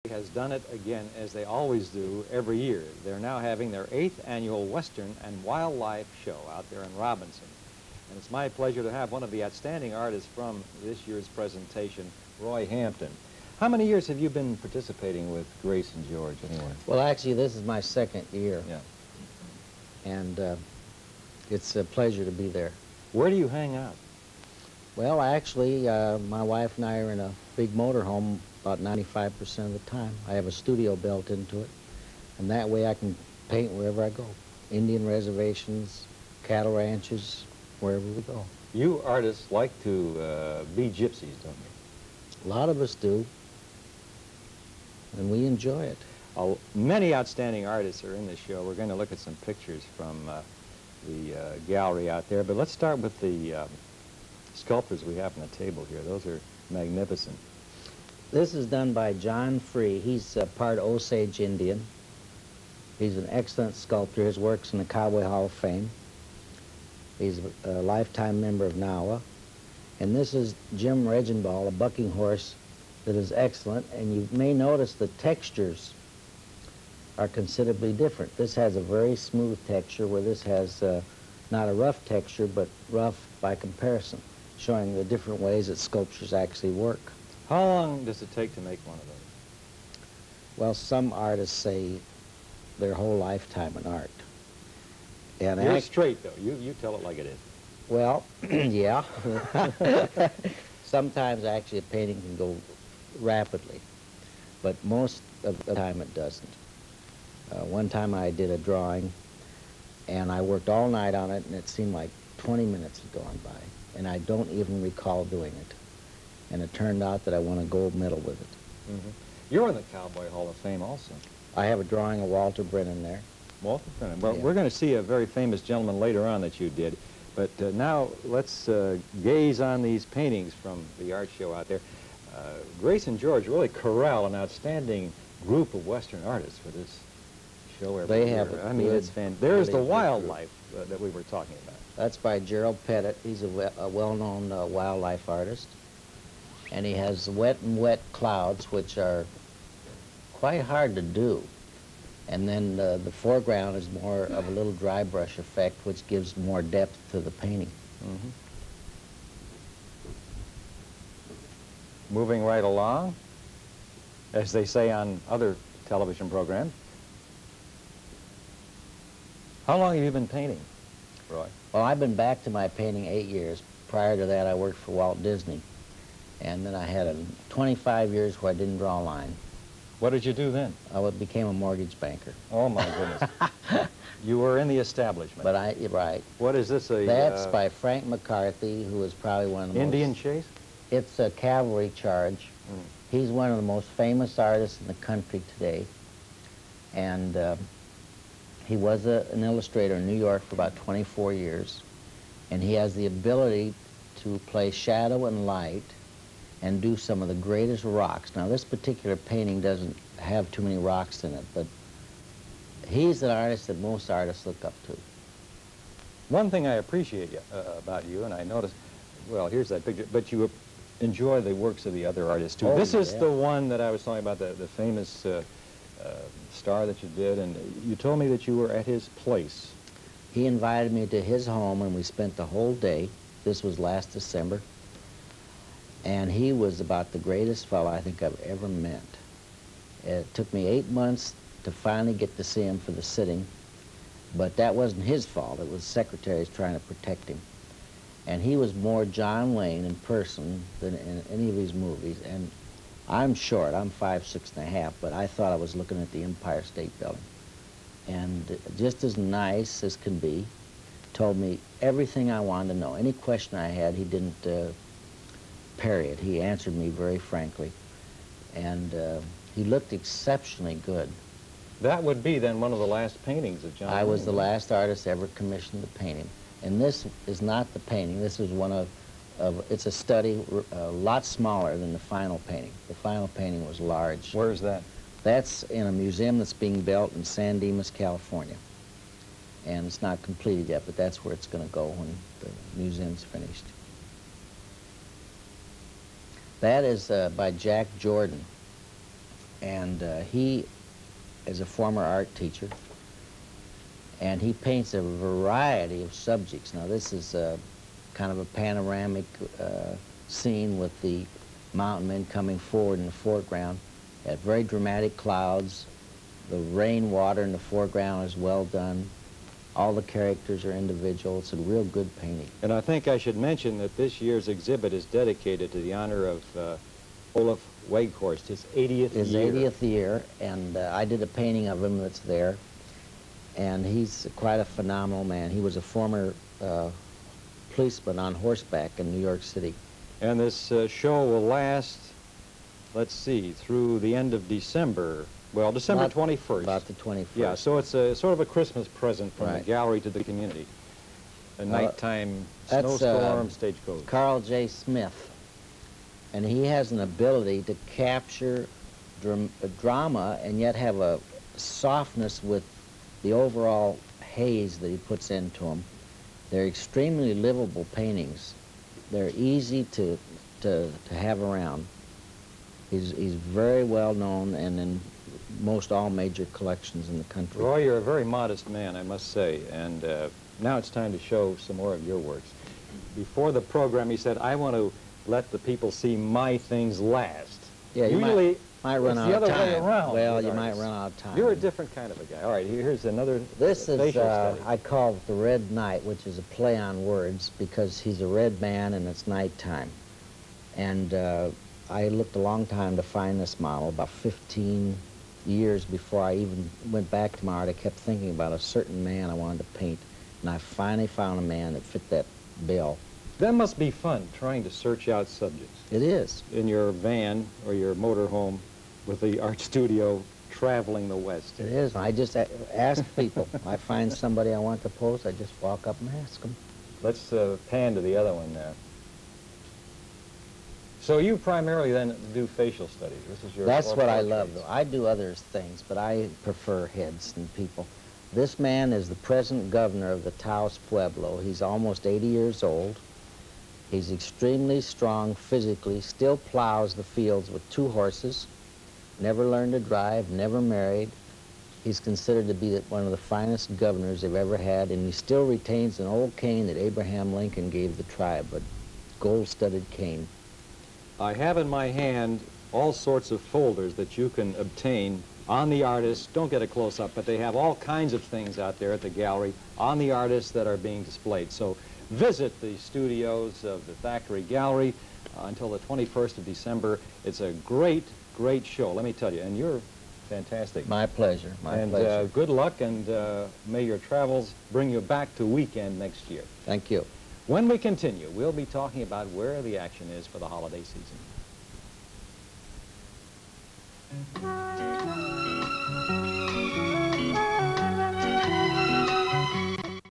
has done it again, as they always do every year. They're now having their 8th annual Western and Wildlife Show out there in Robinson. And it's my pleasure to have one of the outstanding artists from this year's presentation, Roy Hampton. How many years have you been participating with Grace and George, anyway? Well, actually, this is my 2nd year. Yeah. And it's a pleasure to be there. Where do you hang out? Well, actually, my wife and I are in a big motorhome about 95% of the time. I have a studio built into it, and that way I can paint wherever I go. Indian reservations, cattle ranches, wherever we go. You artists like to be gypsies, don't you? A lot of us do, and we enjoy it. Many outstanding artists are in this show. We're going to look at some pictures from the gallery out there, but let's start with the sculptures we have on the table here. Those are magnificent. This is done by John Free. He's part Osage Indian. He's an excellent sculptor. His work's in the Cowboy Hall of Fame. He's a lifetime member of NAWA. And this is Jim Regenball, a bucking horse that is excellent. And you may notice the textures are considerably different. This has a very smooth texture, where this has not a rough texture, but rough by comparison, showing the different ways that sculptures actually work. How long does it take to make one of those? Well, some artists say their whole lifetime in art. And you're straight, though. You tell it like it is. Well, yeah. Sometimes, actually, a painting can go rapidly, but most of the time it doesn't. One time I did a drawing, and I worked all night on it, and it seemed like 20 minutes had gone by, and I don't even recall doing it. And it turned out that I won a gold medal with it. Mm-hmm. You're in the Cowboy Hall of Fame also. I have a drawing of Walter Brennan there. Walter Brennan. Well, yeah. We're going to see a very famous gentleman later on that you did. But now let's gaze on these paintings from the art show out there. Grace and George really corral an outstanding group of Western artists for this show every year. They have. I mean, it's fantastic. There's the wildlife that we were talking about. That's by Gerald Pettit. He's a well-known wildlife artist. And he has wet and wet clouds, which are quite hard to do. And then the foreground is more of a little dry brush effect, which gives more depth to the painting. Mm-hmm. Moving right along, as they say on other television programs. How long have you been painting, Roy? Well, I've been back to my painting 8 years. Prior to that, I worked for Walt Disney. And then I had 25 years where I didn't draw a line. What did you do then? I became a mortgage banker. Oh, my goodness. You were in the establishment. But right. What is this? That's by Frank McCarthy, who is probably one of the Indian most... chase? It's a cavalry charge. Mm. He's one of the most famous artists in the country today. And he was an illustrator in New York for about 24 years. And he has the ability to play shadow and light and do some of the greatest rocks. Now, this particular painting doesn't have too many rocks in it, but he's an artist that most artists look up to. One thing I appreciate about you, and I noticed, well, here's that picture, but you enjoy the works of the other artists, too. Oh, this is yeah. the one that I was talking about, the famous star that you did, and you told me that you were at his place. He invited me to his home, and we spent the whole day. This was last December. And he was about the greatest fellow I think I've ever met. It took me 8 months to finally get to see him for the sitting, but that wasn't his fault. It was secretaries trying to protect him. And he was more John Wayne in person than in any of his movies. And I'm short, I'm 5'6½", but I thought I was looking at the Empire State Building. And just as nice as can be, told me everything I wanted to know. Any question I had, he didn't parry it. He answered me very frankly. And he looked exceptionally good. That would be then one of the last paintings of John I was the Wayne. last artist ever commissioned to paint him. And this is not the painting. This is one of it's a study a lot smaller than the final painting. The final painting was large. Where is that? That's in a museum that's being built in San Dimas, California. And it's not completed yet, but that's where it's going to go when the museum's finished. That is by Jack Jordan. And he is a former art teacher, and he paints a variety of subjects. Now, this is kind of a panoramic scene with the mountain men coming forward in the foreground. At very dramatic clouds. The rainwater in the foreground is well done. All the characters are individual. It's a real good painting. And I think I should mention that this year's exhibit is dedicated to the honor of Olaf Weghorst, his 80th year. His 80th year, and I did a painting of him that's there. And he's quite a phenomenal man. He was a former policeman on horseback in New York City. And this show will last, let's see, through the end of December. Well, December 21st. About the 21st. Yeah, so it's a sort of a Christmas present from the gallery to the community. A nighttime snowstorm stagecoach. Carl J. Smith. And he has an ability to capture drama and yet have a softness with the overall haze that he puts into them. They're extremely livable paintings. They're easy to have around. He's very well known and in most all major collections in the country. Roy, you're a very modest man, I must say, and now it's time to show some more of your works. Before the program, he said, I want to let the people see my things last. Yeah, you usually might run out of time. It's the other way around. Well, you might run out of time. You're a different kind of a guy. All right, here's another This is, facial study. I call it the Red Knight, which is a play on words because he's a red man and it's nighttime. And I looked a long time to find this model, about 15 years before I even went back to my art. I kept thinking about a certain man I wanted to paint, and I finally found a man that fit that bill. That must be fun, trying to search out subjects. It is. In your van or your motorhome with the art studio traveling the West. It is. I just ask people. I find somebody I want to pose, I just walk up and ask them. Let's pan to the other one now. So you primarily then do facial studies. This is your. That's what I love, though. I do other things, but I prefer heads and people. This man is the present governor of the Taos Pueblo. He's almost 80 years old. He's extremely strong physically, still plows the fields with 2 horses, never learned to drive, never married. He's considered to be one of the finest governors they've ever had, and he still retains an old cane that Abraham Lincoln gave the tribe, a gold-studded cane. I have in my hand all sorts of folders that you can obtain on the artists. Don't get a close-up, but they have all kinds of things out there at the gallery on the artists that are being displayed. So visit the studios of the Thackeray Gallery until the 21st of December. It's a great, great show, let me tell you, and you're fantastic. My pleasure, my pleasure. And good luck, and may your travels bring you back to weekend next year. Thank you. When we continue, we'll be talking about where the action is for the holiday season.